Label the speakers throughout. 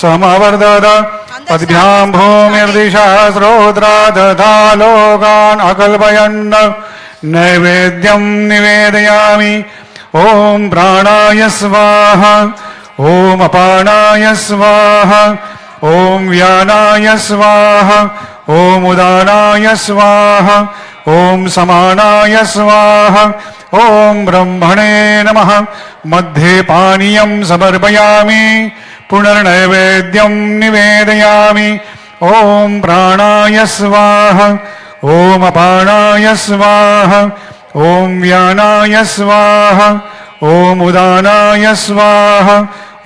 Speaker 1: समवर्धत पद्भ्यां भूमिर्दिशास्रोद्रा दधालोकान् अकल्पयन् नैवेद्यं निवेदयामि। ॐ प्राणाय स्वाहा ॐ अपानाय स्वाहा ॐ व्यानाय स्वाहा ॐ उदानाय स्वाहा ॐ समानाय स्वाहा ॐ ब्रह्मणे नमः। मध्ये पानीयं समर्पयामि पुनर्नैवेद्यं निवेदयामि। ॐ प्राणाय स्वाहा ॐ अपानाय स्वाहा ॐ व्यानाय स्वाहा ॐ उदानाय स्वाहा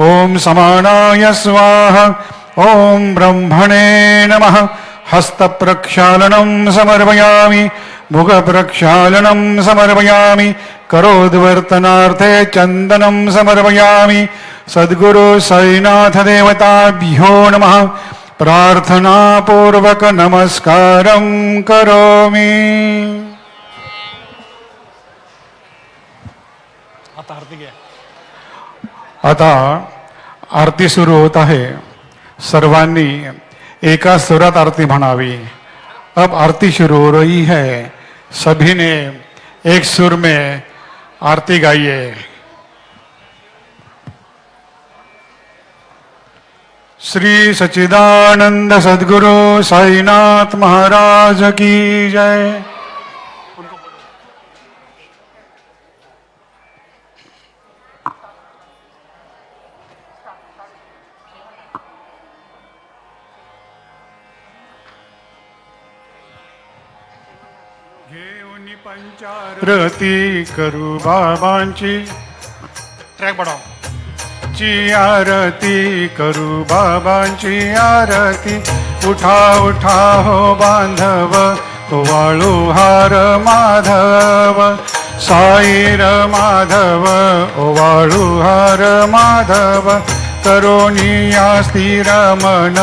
Speaker 1: ॐ समानाय स्वाहा ॐ ब्रह्मणे नमः। हस्तप्रक्षालनं समर्पयामि मुखप्रक्षालनं समर्पयामि करोद्वर्तनार्थे चन्दनं समर्पयामि। सद्गुरु साईनाथ देवताभ्यो नमः। प्रार्थनापूर्वक नमस्कारं करोमि। आता आरती सुरू होत आहे। सर्वांनी एका सुरात आरती म्हणावी। अब आरती शुरू हो रही है, सभी ने एक सुर में आरती गाइए। श्री सच्चिदानंद सद्गुरु साईनाथ महाराज की जय। पंचारती करू बाबांची, ट्रॅक बढ़ाओ, ची आरती करू बाबांची आरती। उठा उठा हो बांधव वाळू हार माधव, साईर माधव वाळू हार माधव। करोनिया स्थिर मन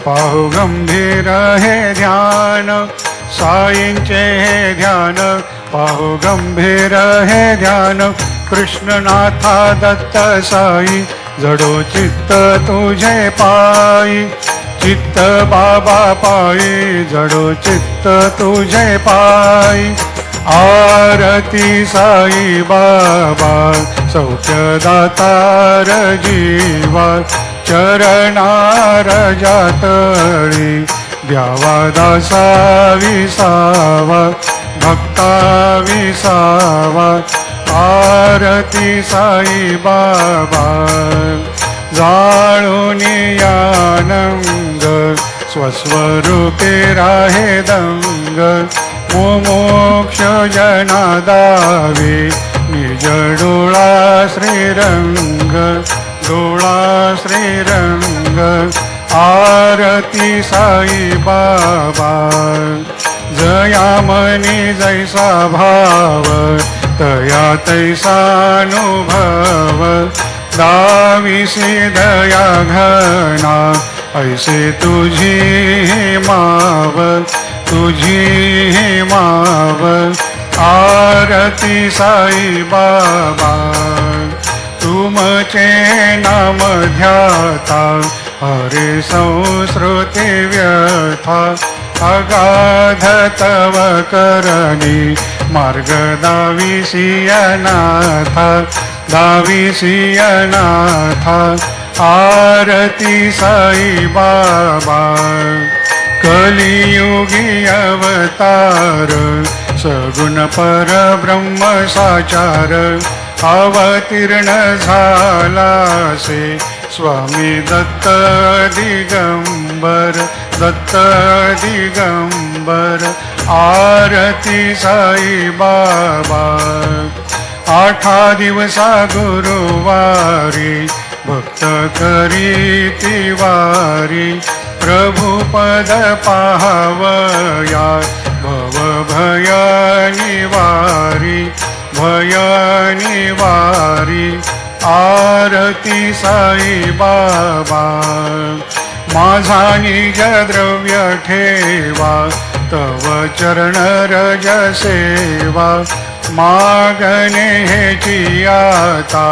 Speaker 1: पाहु गंभीर हे ध्यान, साईंचे हे ध्यान पाहु गंभीर हे ध्यान। कृष्णनाथा दत्त साई जडो चित्त तुझे पायी, चित्त बाबा पायी जडो चित्त तुझे पायी। आरती साई बाबा सौख्यदातार जीवा, चरणार जातळी द्यावा दासा विसावा, भक्ता विसावा। आरती साई बाबा जाळूनी आनंद, स्वस्वरूपे राहे दंग। मुमुक्ष जना दावे निज डोळा श्रीरंग, डोळा श्रीरंग। आरती साई बाबा जया मनी जैसा भाव, तया तैसानुभव। दाविसी दया घना ऐसे तुझी माव, तुझी माव। आरती साई बाबा तुमचे नाम ध्याता, हरे संस्कृती व्यथा। अगाध तव करणी मार्ग दाविसियनाथा, दाविसियनाथा। आरती साई बाबा कलियुगी अवतार, सगुण परब्रह्म साचार। अवतीर्ण झालासे स्वामी दत्त दिगंबर, दत्त दिगंबर। आरती साई बाबा आठा दिवसा गुरुवारी, भक्त करीती वारी। प्रभु पद पाहावया भव भय निवारी, भय निवारी। आरती साई बाबा माझा निज द्रव्य ठेवा, तव चरण रज सेवा। मागणे हेची आता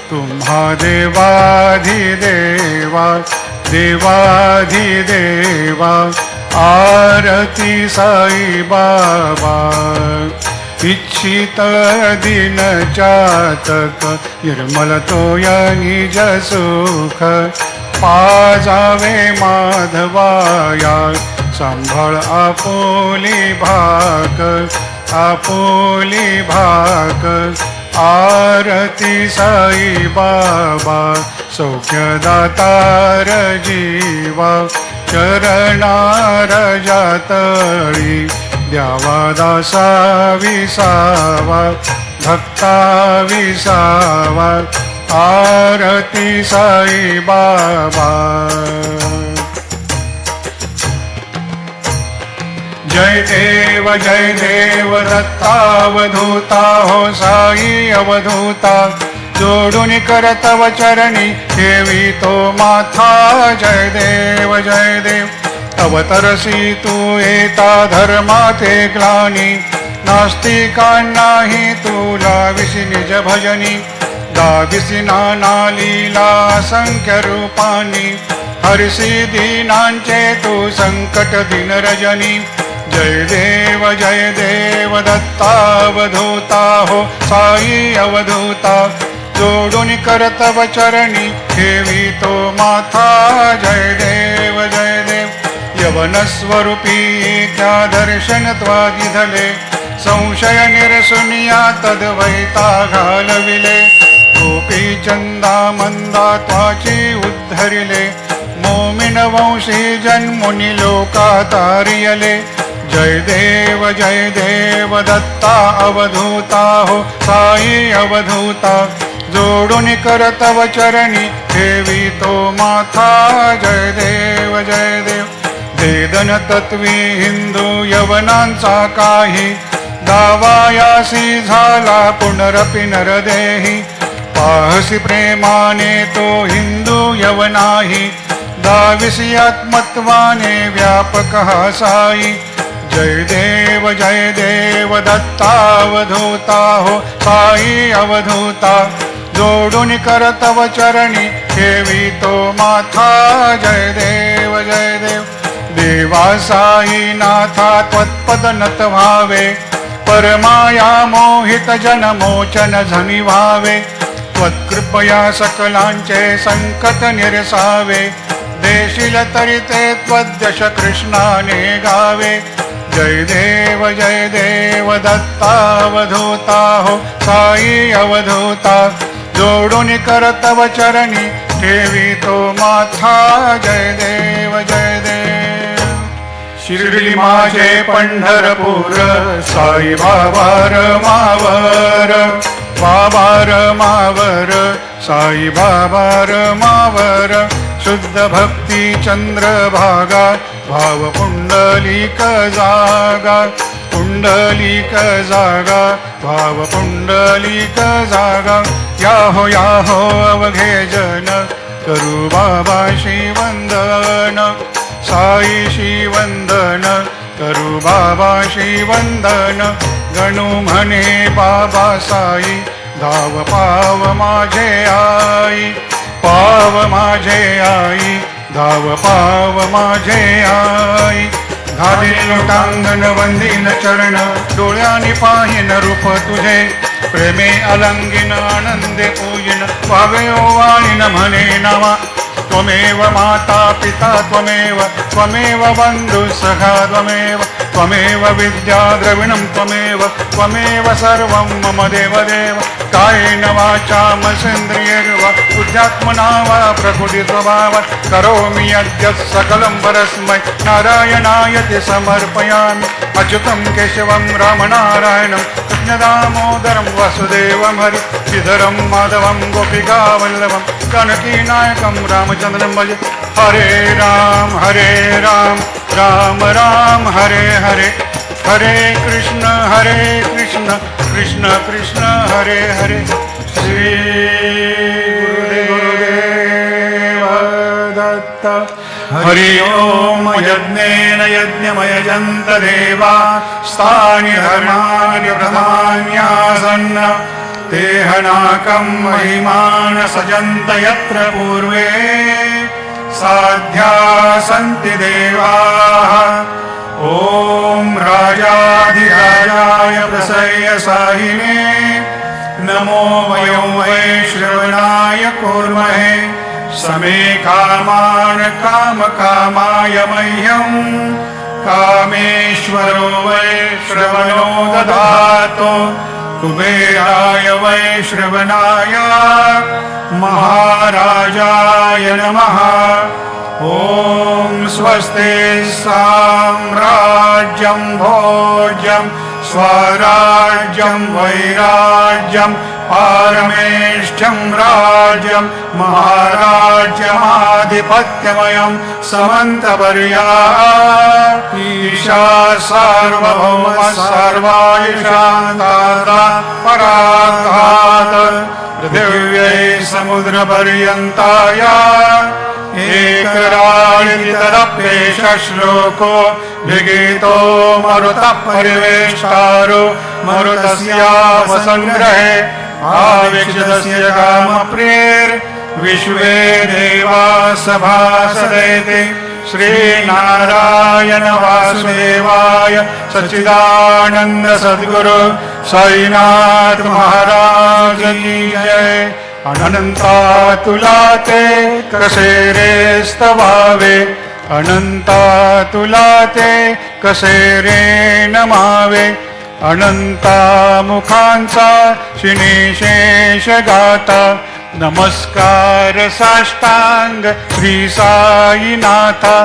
Speaker 1: तुम्हा देवाधिदेवा, देवाधिदेवा आरती साई बाबा इच्छित दिन चातक निर्मल तोय निज सुख पाजावे माधवाया सांभाळ आपोली भाक आरती साई बाबा सौख्यदातार जीवा चरणार जातळी द्यावा दासा विसावा भक्ता विसावा आरती साई बाबा जय देव दत्तावधूता हो साई अवधूता जोडून करतव चरणी ठेवी तो माथा जय देव अवतरसी तू येता धर्माते ग्लानी नास्तिकांनाही तुला विशी निज भजनी दाविसी नाना लीला असंख्य रूपानी हरसी दीनांचे तू संकट दिन रजनी जय देव दत्तावधूता हो साई अवधूता जोडून करतव चरणी ठेवी तो माथा जय देव यवनस्वरूपी त्या दर्शन त्वादिधले संशय निरसुनिया तद्वैता घालविले गोपी चंदा मंदा त्वाची उद्धरिले मोमिन वंशी जन्मुनी लोका तारियले जय देव दत्ता अवधूता हो साई अवधूता जोडून करतव चरणी ठेवी तो माथा जय देव वेदन तत्वी हिंदू यवनांचा काही दावायासी झाला पुनरपि नरदेही पाहसी प्रेमाने तो हिंदू यवनाही दाविसी आत्मत्वाने व्यापक हा साई जय देव दत्तावधूता हो साई अवधूता जोडून करतव चरणी ठेवी तो माथा जय देव देवा साई नाथा त्वत्पद नत व्हावे परमाया मोहित जन मोचन झनी व्हावे त्वत्कृपया सकलांचे संकट निरसावे देशील तरी ते त्वद्यश कृष्णाने गावे जय देव दत्तावधूता हो साई अवधूता जोडून करतव चरणी ठेवी तो माथा जय देव शिर्डी माझे पंढरपूर साई बाबार मावर साई बाबार मावर शुद्ध भक्ती चंद्रभागा भाव पुंडलिक जागा भाव पुंडलिक जागा याहो अवघे जन करू बाबाशी वंदन साई वंदन करू बाबाशी वंदन गणू म्हणे बाबा साई धाव पाव माझे आई धाव पाव माझे आई घालीन लोटांगण वंदीन चरण डोळ्याने पाहिन रूप तुझे प्रेमे अलंगिन आनंदे पूजिन पावे ओवाळीन म्हणे नावा त्वमेव माता पिता त्वमेव बंधु सखा त्वमेव विद्या द्रविणं त्वमेव सर्वं मम देव कायेन वाचा मनसेन्द्रियैर्वा बुद्ध्यात्मना वा प्रकृति स्वभावात् करोमि यद्यत् सकलं परस्मै नारायणायति समर्पयामि अच्युतं केशवं रामनारायणं कृष्णदामोदरं वासुदेवं हरि श्रीधरं माधवं गोपिकावल्लभं जानकीनायकं रामचन्द्रं भज हरे राम राम राम हरे हरे हरे कृष्ण कृष्ण कृष्ण हरे हरे श्री गुरुदेव दत्त हरि ओम यज्ञेन यज्ञमयजन्त देवा स्थानि धर्माणि प्रधान्यासन्न तेहनाकं महिमान सजन्त यत्र पूर्वे
Speaker 2: साध्या सन्ति देवाः ॐ राजाधिराजाय प्रसय्यसाहिने नमो वयं वै श्रवणाय कुर्महे समे कामान् कामकामाय मह्यं कामेश्वरो वै श्रवणो दधातु कुबेराय वै श्रवणाय महाराजाय नमः ॐ स्वस्ति साम्राज्यं भोज्यं स्वराज्यं वैराज्यं पारमेष्ठ्यं राज्यं महाराज्यमाधिपत्यमयं समन्तपर्याप् ईशा सार्वभौमः सर्वायुषान्ताता पराघात पृथिव्यै समुद्रपर्यन्ताय एकराळितरप्येष श्लोको विगीतो मरुतः परिवेष्टारो मरुतस्यावसङ्ग्रहे आविक्षतस्य कामप्रियैर्विश्वे देवा सभासदेति श्रीनारायण वासुदेवाय सच्चिदानन्द सद्गुरु साईनाथ महाराज की जय। अनंता तुला ते कसे रे स्तवावे अनंता तुला ते कसे रे नमावे अनंता मुखांचा शिनेशेष गाता नमस्कार साष्टांग श्री साईनाथा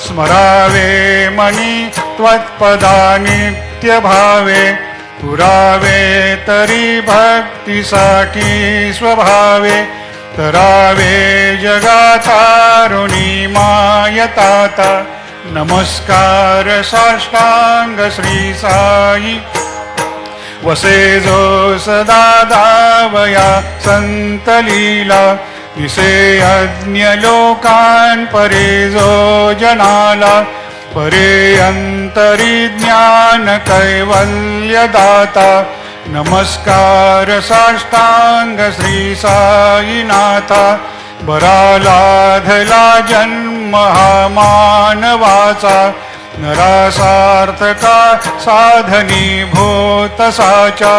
Speaker 2: स्मरावे मनी त्वत्पदा नित्य भावे पुरावे तरी भक्तीसाठी स्वभावे तरावे जगातारुणी मायताता नमस्कार साष्टांग श्री साई वसे जो सदा दावया संत लीला दिसे अज्ञ लोकान परे जो जनाला परे अंतरी ज्ञान कैवल्य दाता नमस्कार साष्टांग श्री साईनाथा बरा लाधला जन्म हा मानवाचा नरासार्थका साधनी भूत साचा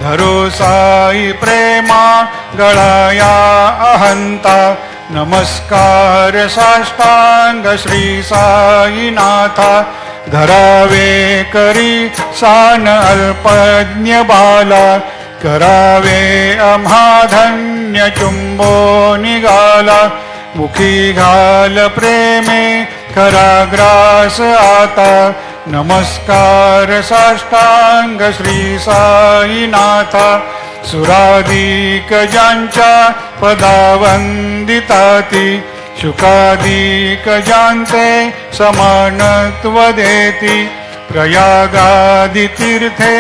Speaker 2: धरो साई प्रेमा गळाया अहंता नमस्कार साष्टांग श्री साईनाथा धरावे करी सान अल्पज्ञ बाला करावे अमाधन्य चुंबो निघाला मुखी घाल प्रेमे खराग्रास आता नमस्कार साष्टांग श्री साईनाथा सुराधिक ज्यांच्या पदावंदिताती शुकाधिक ज्यांचे समानत्व देती प्रयागादि तीर्थे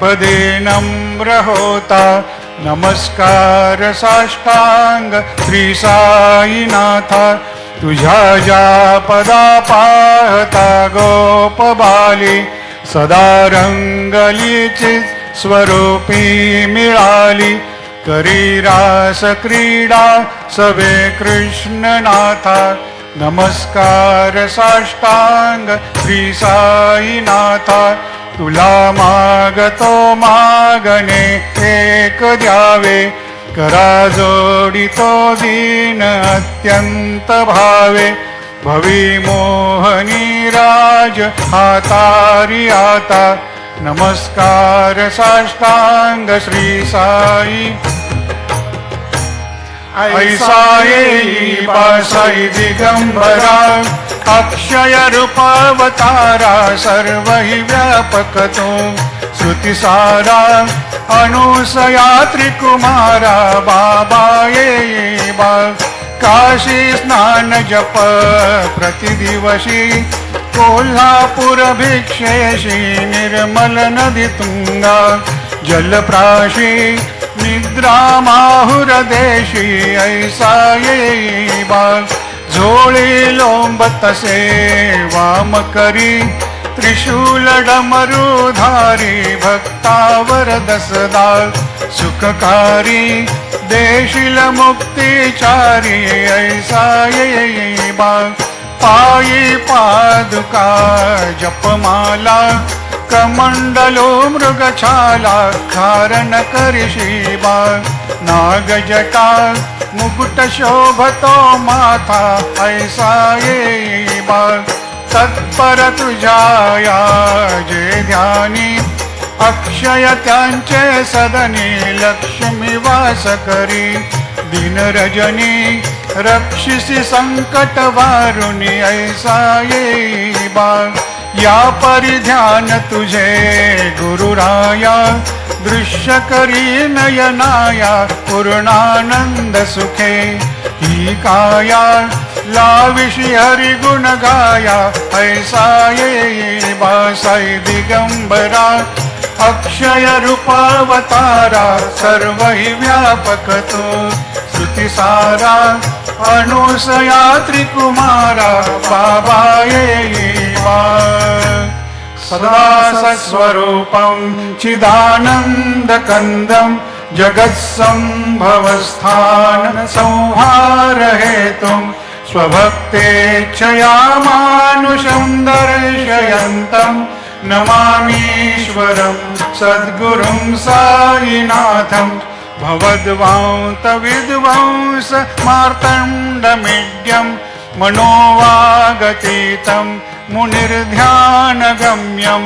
Speaker 2: पदे नम्र होता नमस्कार साष्टांग श्री साईनाथा तुझ्या ज्या पदा पाहता गोप बाली सदा रंगलीची स्वरूपी मिळाली करी रास क्रीडा सवे कृष्णनाथा नमस्कार साष्टांग श्री साईनाथा तुला मागतो मागणे एक द्यावे करा जोडितो दीन अत्यंत भावे भवी मोहनी राज हातारी आता नमस्कार साष्टांग श्री साई ऐसा येई बासाई दिगंबरा अक्षय रूपावतारा सर्व हि व्यापक तो श्रुतिसारा अनुसया त्रिकुमारा बाबा येई बा काशी स्नान जप प्रतिदिवशी कोल्हापूर भिक्षेशी निर्मल नदी तुंगा जलप्राशी निद्रा माहुर देशी ऐसा येई बा झोळी लोंब तसे वाम करी त्रिशूल डमरुधारी भक्तावरद सदा सुखकारी देशील मुक्तिचारी ऐसा येई बा पायी पादुका जपमाला कमंडलो मृगछाला धारण करिषी बा नागजटा मुकुट शोभतो माथा ऐसा येई बा तत्पर तुझाया जे ध्यानी अक्षय त्यांचे सदनी लक्ष्मी वास करी दिन रजनी रक्षिसी संकट वारुणी ऐसा येई बा या परिध्यान तुझे गुरुराया दृश्य करी नयनाया पूर्णानंद सुखे ही काया लाविषी हरि गुण गाया ऐसा येई बासाई दिगंबरा अक्षय रूपावतारा सर्व हि व्यापक तो श्रुतिसारा अनुसया त्रिकुमारा बाबा येई बा सदा सस्वरूपं चिदानन्दकन्दं जगत्सम्भवस्थान संहार हेतुं स्वभक्तेच्छया मानुषं दर्शयन्तं नमामीश्वरं सद्गुरुं साईनाथं भवद्वान्तविद्वांस मार्तण्डमीड्यं मनोवागतीतं मुनिर्ध्यानगम्यं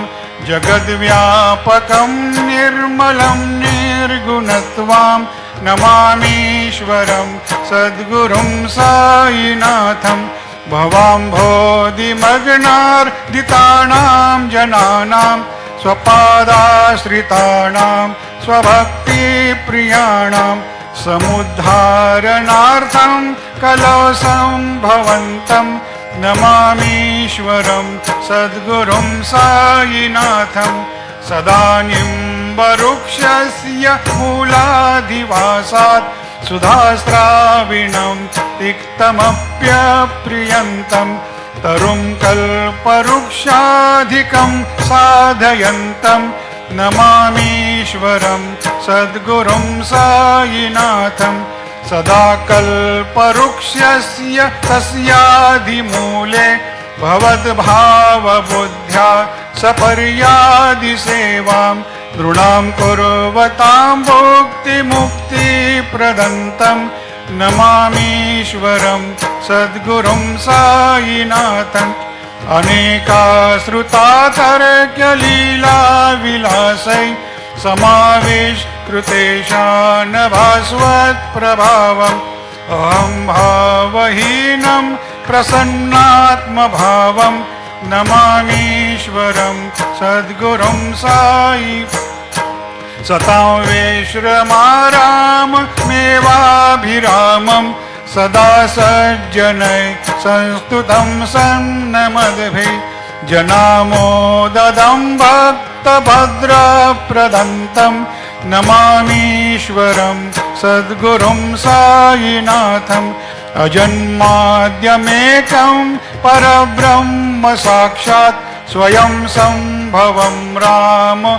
Speaker 2: जगद्व्यापकं निर्मलं निर्गुणत्वां नमामीश्वरं सद्गुरुं साईनाथं भवाम्भोधिमग्नार्दितानां जनानां स्वपादाश्रितानां स्वभक्तिप्रियाणां समुद्धारणार्थं कलौसम्भवन्तं नमामीश्वरं सद्गुरुं साईनाथं सदा निम्बवृक्षस्य मूलाधिवासात् सुधास्राविणं तिक्तमप्यप्रियन्तं तरुं कल्पवृक्षाधिकं साधयन्तं नमामीश्वरं सद्गुरुं साईनाथं सदा कल्पवृक्षस्य तस्याधिमूले भवद्भावबुद्ध्या सपर्यादिसेवां दृढां कुर्वतां भुक्तिमुक्तिप्रदन्तं नमामीश्वरं सद्गुरुं साईनाथं अनेकाश्रुतातर्क्यलीलाविलासै समाविष्कृतेषान् भास्वत्प्रभावम् अहं भावहीनं प्रसन्नात्मभावं नमामीश्वरं सद्गुरुं साई सतां विश्रमाराममेवाभिरामं सदा सज्जनै संस्तुतं सन्नमद्भिः जनामोददं भक्तभद्रप्रदन्तं नमामीश्वरं सद्गुरुं साईनाथम् अजन्माद्यमेकं परब्रह्म साक्षात् स्वयं सम्भवं राममेवावतीर्णं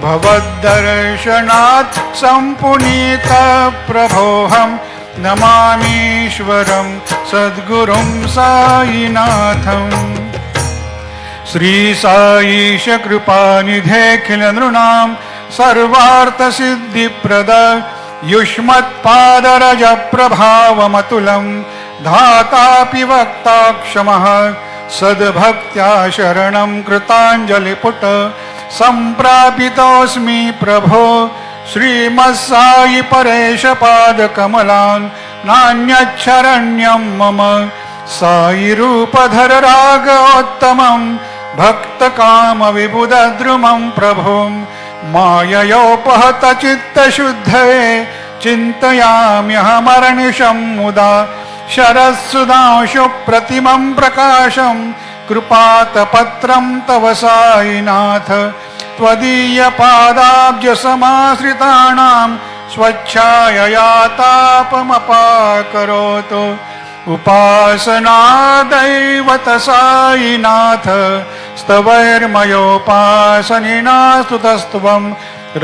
Speaker 2: भवद्दर्शनात् सम्पुनीतप्रभोऽहं नमामीश्वरं सद्गुरुं साईनाथम् श्री साईश कृपानिधेऽखिल नृणां सर्वार्थसिद्धिप्रद युष्मत्पादरज प्रभावमतुलं धातापि वक्ता क्षमः सद्भक्त्या शरणं कृताञ्जलिपुट सम्प्रापितोऽस्मि प्रभो श्रीमत्साई परेशपादकमलान् नान्यच्छरण्यं मम साई रूपधर रागोत्तमं भक्तकामविबुधद्रुमं प्रभुं माययोपहत चित्तशुद्धये चिन्तयाम्यहमर्निशं मुदा शरत्सुधांशु प्रतिमं प्रकाशं कृपातपत्रं तव साईनाथ त्वदीयपादाब्जसमाश्रितानां स्वच्छायया तापमपाकरोतु उपासना दैवत साईनाथ स्तवैर्मयोपासनिना स्तुतस्त्वं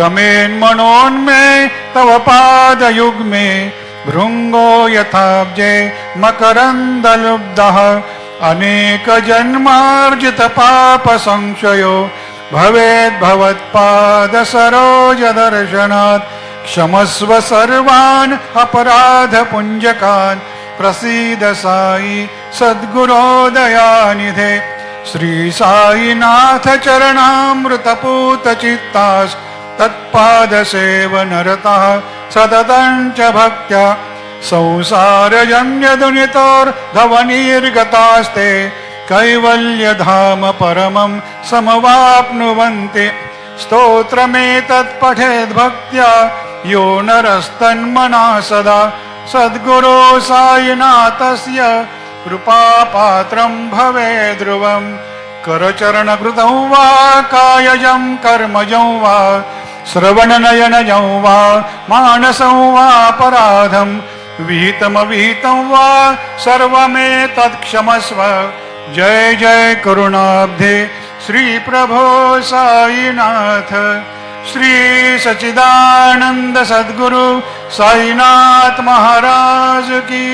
Speaker 2: रमेन्मनोन्मे तव पादयुग्मे भृङ्गो यथाब्जे मकरन्दलुब्धः अनेकजन्मार्जितपापसंशयो भवेद्भवत्पादसरोजदर्शनात् क्षमस्व सर्वान् अपराधपुञ्जकान् प्रसीद साई सद्गुरो दयानिधे श्री साईनाथ चरणामृतपूतचित्तास् तत्पादसेवनरतः सततं च भक्त्या संसारजन्यदुनितोर्धवनिर्गतास्ते कैवल्यधाम परमं समवाप्नुवन्ति स्तोत्रमेतत् पठेद्भक्त्या यो नरस्तन्मना सदा सद्गुरो साईनाथस्य कृपापात्रं भवेत् ध्रुवम् करचरणकृतं वा कायजं कर्मजं वा श्रवणनयनजं वा मानसं वा अपराधं विहितमविहितं वा सर्वमेतत्क्षमस्व जय जय करुणाब्धे श्री प्रभो साईनाथ श्री सच्चिदानंद सद्गुरु साईनाथ महाराज की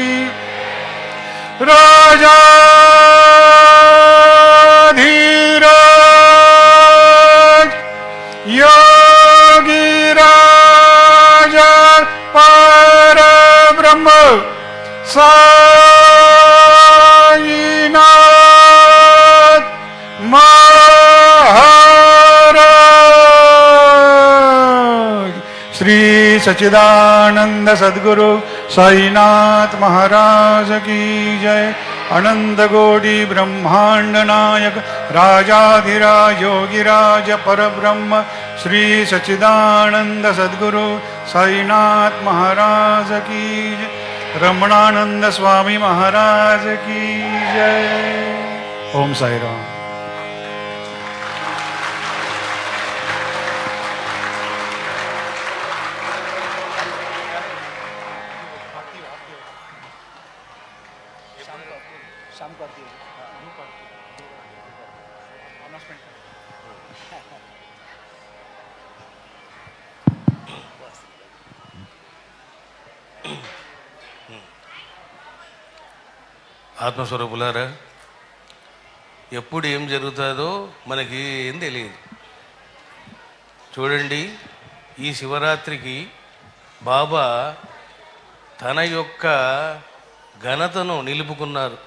Speaker 2: राजाधीराज योगीराज परब्रह्म साईनाथ महाराज श्री सच्चिदानंद सद्गुरु साईनाथ महाराज की जय। अनंत कोटि ब्रह्मांड नायक राजाधिराज योगिराज परब्रह्म श्री सच्चिदानंद सद्गुरु साईनाथ महाराज की जय। रमणानंद स्वामी महाराज की जय। ओम साई राम।
Speaker 3: ఆత్మస్వరూపులారా, ఎప్పుడు ఏం జరుగుతుందో మనకి ఏం తెలియదు. చూడండి, ఈ శివరాత్రికి బాబా తన యొక్క ఘనతను నిలుపుకున్నారు.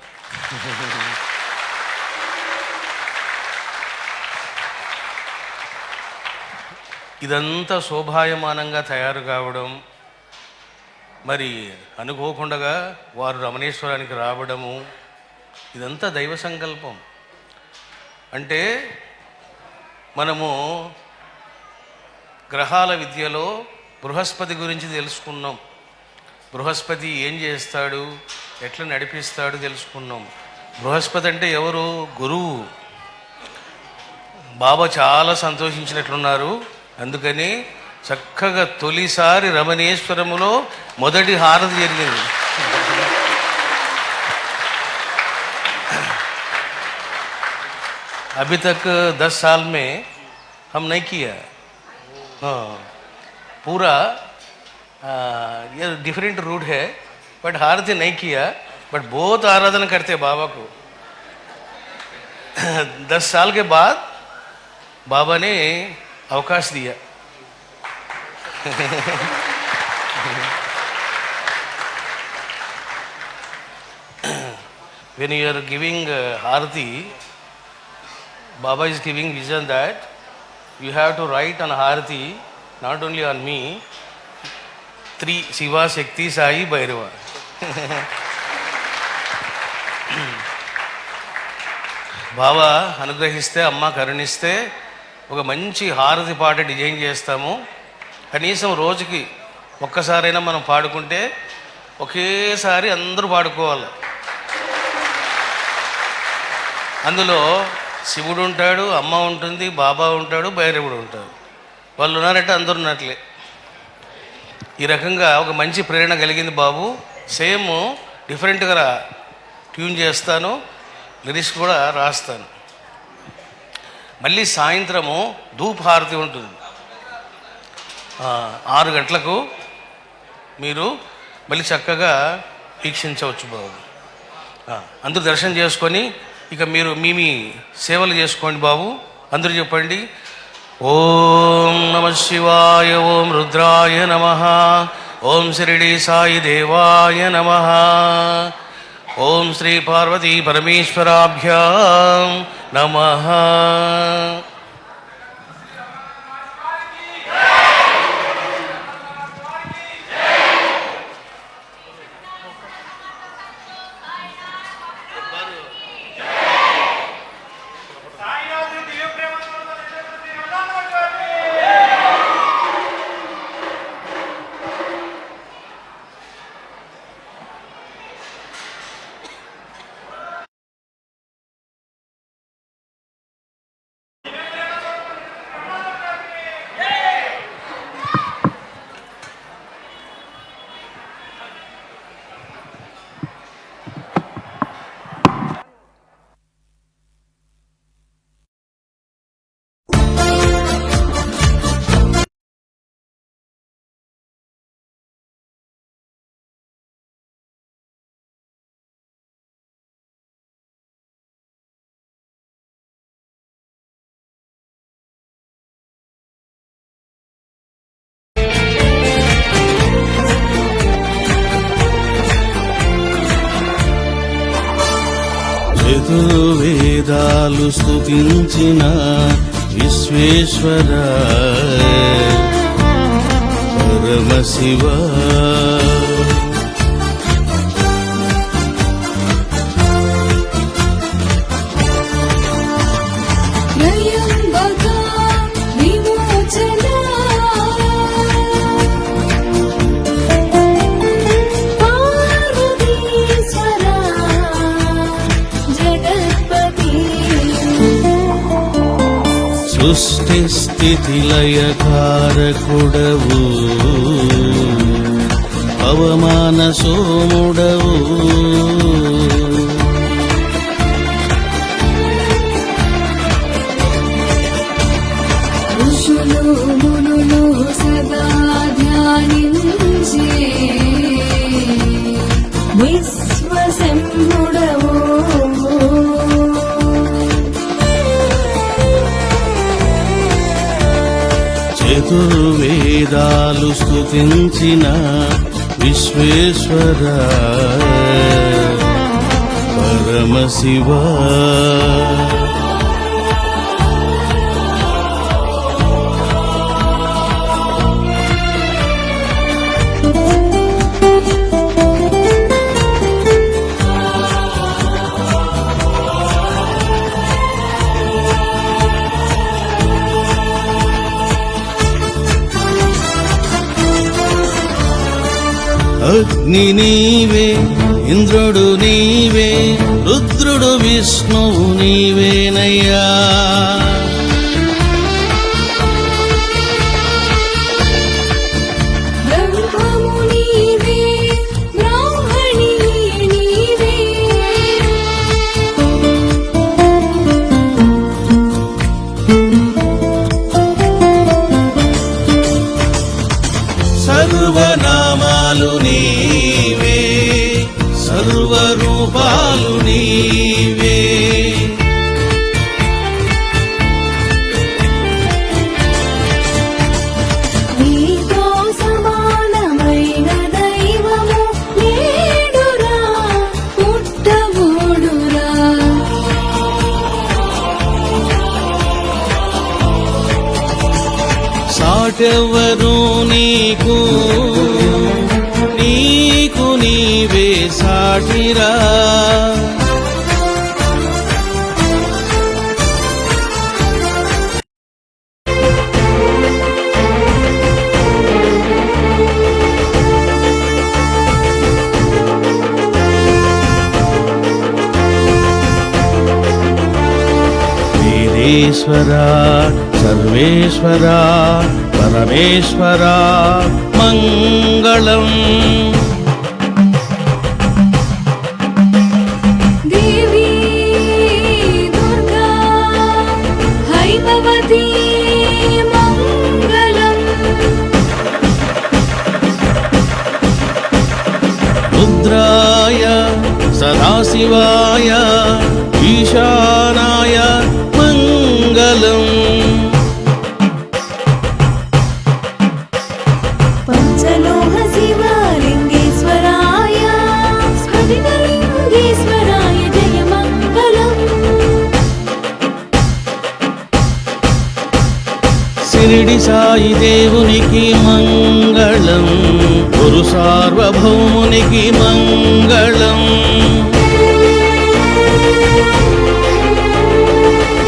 Speaker 3: ఇదంతా శోభాయమానంగా తయారు కావడం, మరి అనుకోకుండా వారు రమణేశ్వరానికి రావడము, ఇదంతా దైవ సంకల్పం. అంటే మనము గ్రహాల విద్యలో బృహస్పతి గురించి తెలుసుకున్నాం. బృహస్పతి ఏం చేస్తాడు, ఎట్లా నడిపిస్తాడు తెలుసుకున్నాం. బృహస్పతి అంటే ఎవరు? గురువు. బాబా చాలా సంతోషించినట్లున్నారు. అందుకని చక్కగా తొలిసారి రమణేశ్వరములో మొదటి హారతి జరిగింది. अभी तक 10 साल में हम नहीं किया। हाँ, पूरा ये डिफरेंट रूट है, बट आरती नहीं किया, बट बहुत आराधना करते बाबा को। 10 साल के बाद बाबा ने अवकाश दिया। When you are giving Harati, Baba is giving vision that you have to write on Harati, not only on me, 3 Shiva, Shakti, Sai, Bhairava. బాబా అనుగ్రహిస్తే, అమ్మ కరుణిస్తే ఒక మంచి హారతి పాట డిజైన్ చేస్తాము. కనీసం రోజుకి ఒక్కసారైనా మనం పాడుకుంటే ఒకేసారి అందరూ పాడుకోవాలి. అందులో శివుడు ఉంటాడు, అమ్మ ఉంటుంది, బాబా ఉంటాడు, భైరవుడు ఉంటాడు. వాళ్ళు ఉన్నారంటే అందరు ఉన్నట్లే. ఈ రకంగా ఒక మంచి ప్రేరణ కలిగింది బాబు. సేమ్ డిఫరెంట్గా ట్యూన్ చేస్తాను, లిరిక్స్ కూడా రాస్తాను. మళ్ళీ సాయంత్రము ధూపహారతి ఉంటుంది 6 గంటలకు. మీరు మళ్ళీ చక్కగా వీక్షించవచ్చు బాబు. అందరూ దర్శనం చేసుకొని ఇక మీరు మీ సేవలు చేసుకోండి బాబు. అందరూ చెప్పండి, ఓం నమ శివాయ, ఓం రుద్రాయ నమ, ఓం శిరిడి సాయి దేవాయ నమ, ఓం శ్రీ పార్వతీ పరమేశ్వరాభ్యాం నమః.
Speaker 4: చతుర్వేదాలు స్తుతించిన విశ్వేశ్వర పరమశివ, సృష్టి స్థితి లయకారకుడవు, పవమాన సోముడవు,
Speaker 5: ఋషులు మునులు సదా ధ్యానించే విశ్వశంభుడవు,
Speaker 4: చతుర్వేదాలు స్తుతించిన విశ్వేశ్వర పరమశివ, అగ్ని నీవే, ఇంద్రుడు నీవే, రుద్రుడు విష్ణువు నీవేనయ్యా.
Speaker 5: బ్రహ్మము నీవే, బ్రాహ్మణి నీవే,
Speaker 4: సర్వనామాలు నీవే, సర్వరూపాలు నీవే,
Speaker 5: నీతో సమానమైన దైవము లేడురా, పుట్టబోడురా.
Speaker 4: సాటెవ్వరు నీకు, నీకు నీవే సాటిరా. వేదేశ్వర సర్వేశ్వర పరమేశ్వర మంగళం. सदाशिवाय ईशानाय मङ्गलम्
Speaker 5: पञ्चलोह शिवलिङ्गेश्वराय स्फटिकलिङ्गेश्वराय जय मङ्गलम्
Speaker 4: शिरडी साई దేవునికి మంగళం గురు సార్వభౌమునికి మంగళం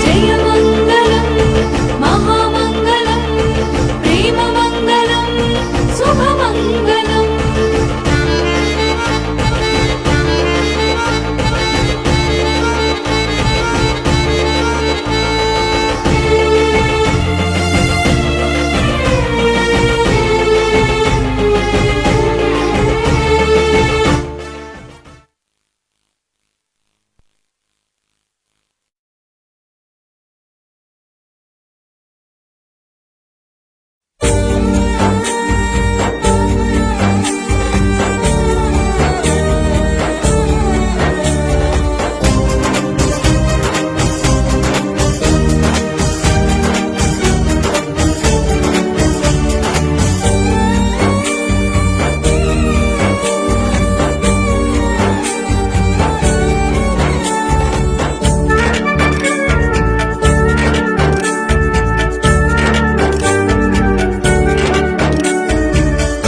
Speaker 5: जय मङ्गलम् महामङ्गलम् प्रेममङ्गलम् शुभमङ्गलम्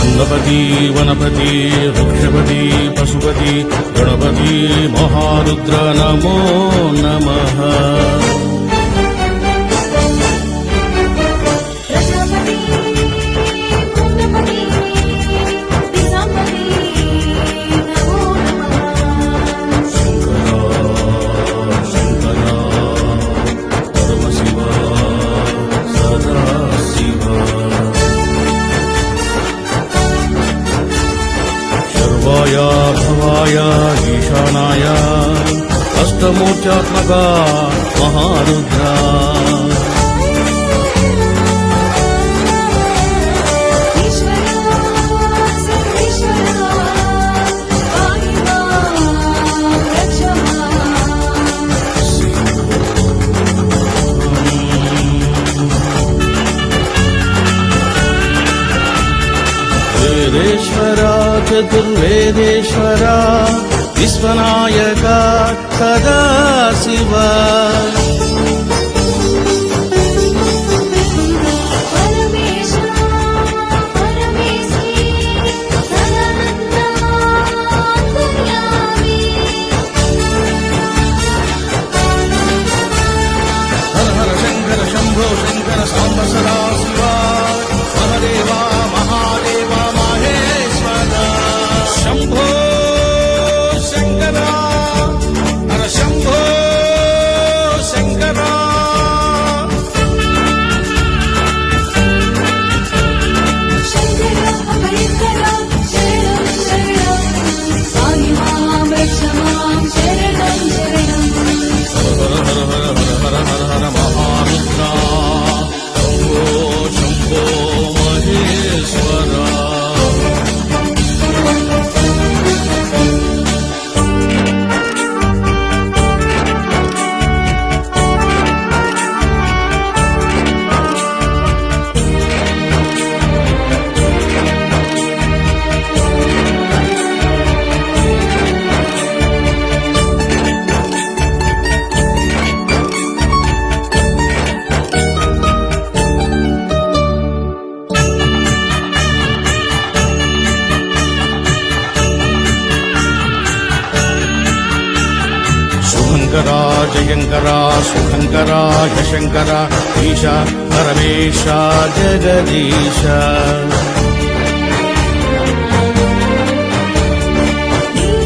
Speaker 4: गणपति वनपति वृक्षपति पशुपति गणपति महारुद्र नमो नमः
Speaker 5: प्रजापति भूतपति दिशापति नमो नमः
Speaker 4: शङ्करा परमशिवा सदाशिवा सर्वाय भवाय ईशानाय अष्टमूर्त्यात्मका महारुद्रा
Speaker 5: ईश्वरा सर्वेश्वरा पाहि मां रक्ष माम्
Speaker 4: वेदेश्वरा चतुर्वेदेश्वरा विश्वनायका सदाशिवा
Speaker 5: परमेश्वर परमेशी सदानन्दयामि
Speaker 4: हर हर शंकर शंभो शंकर सांब सदाशिवा महदेवा महादेवा माहेश्वरा शंभो शंकरा हर शंभो शंकरा
Speaker 5: शङ्करा भयङ्करा शरणं शरणं पाहि मां रक्ष मां शरणं शरणम्
Speaker 4: हर हर हर हर हर हर हर महारुद्रा शंभो शंभो महेश्वरा शुभंकरा जयंकरा सुखंकरा यशंकरा ईशा परमेशा जगदीशा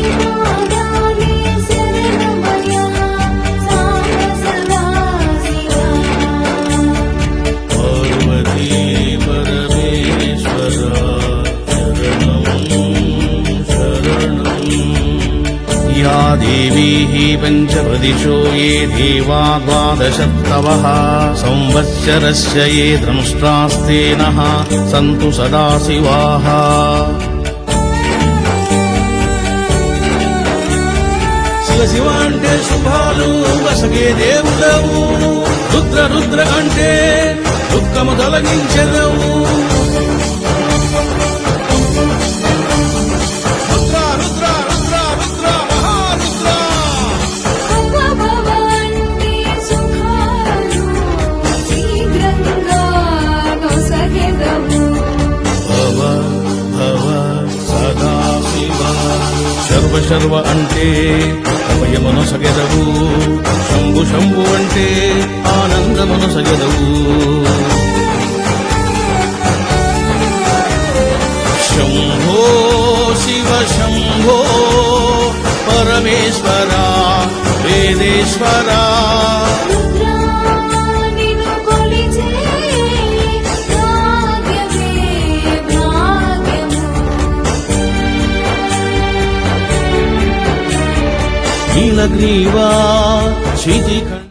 Speaker 5: दीवादानि शरणमया साम्ब सदा शिवा
Speaker 4: पार्वती परमेश्वरा शरणं या देवी हि पञ्चप्रदिशो ये देवा द्वादशत्तवः संवत्सरस्य ये द्रंष्ट्रास्ते नः सन्तु सदा शिवाः శివ అంటే శుభాలు వసగే దేవుడవు, రుద్ర రుద్ర అంటే దుఃఖము తొలగించెదవు. రుద్ర రుద్ర రుద్ర రుద్ర మహారుద్ర.
Speaker 5: భవంతి సుఖాలు శీఘ్రంగా నొసగెదవు.
Speaker 4: భవ భవ సదా శివ. శర్వ శర్వ అంటే అభయమును సగెదవు, శంభు శంభు అంటే ఆనందమును సగెదవు. శంభో శివ శంభో పరమేశ్వర వేదేశ్వర.
Speaker 5: రుద్రా నిన్ను కొలిచే భాగ్యమే భాగ్యము.
Speaker 4: నీలగ్రీవా శీతికంఠ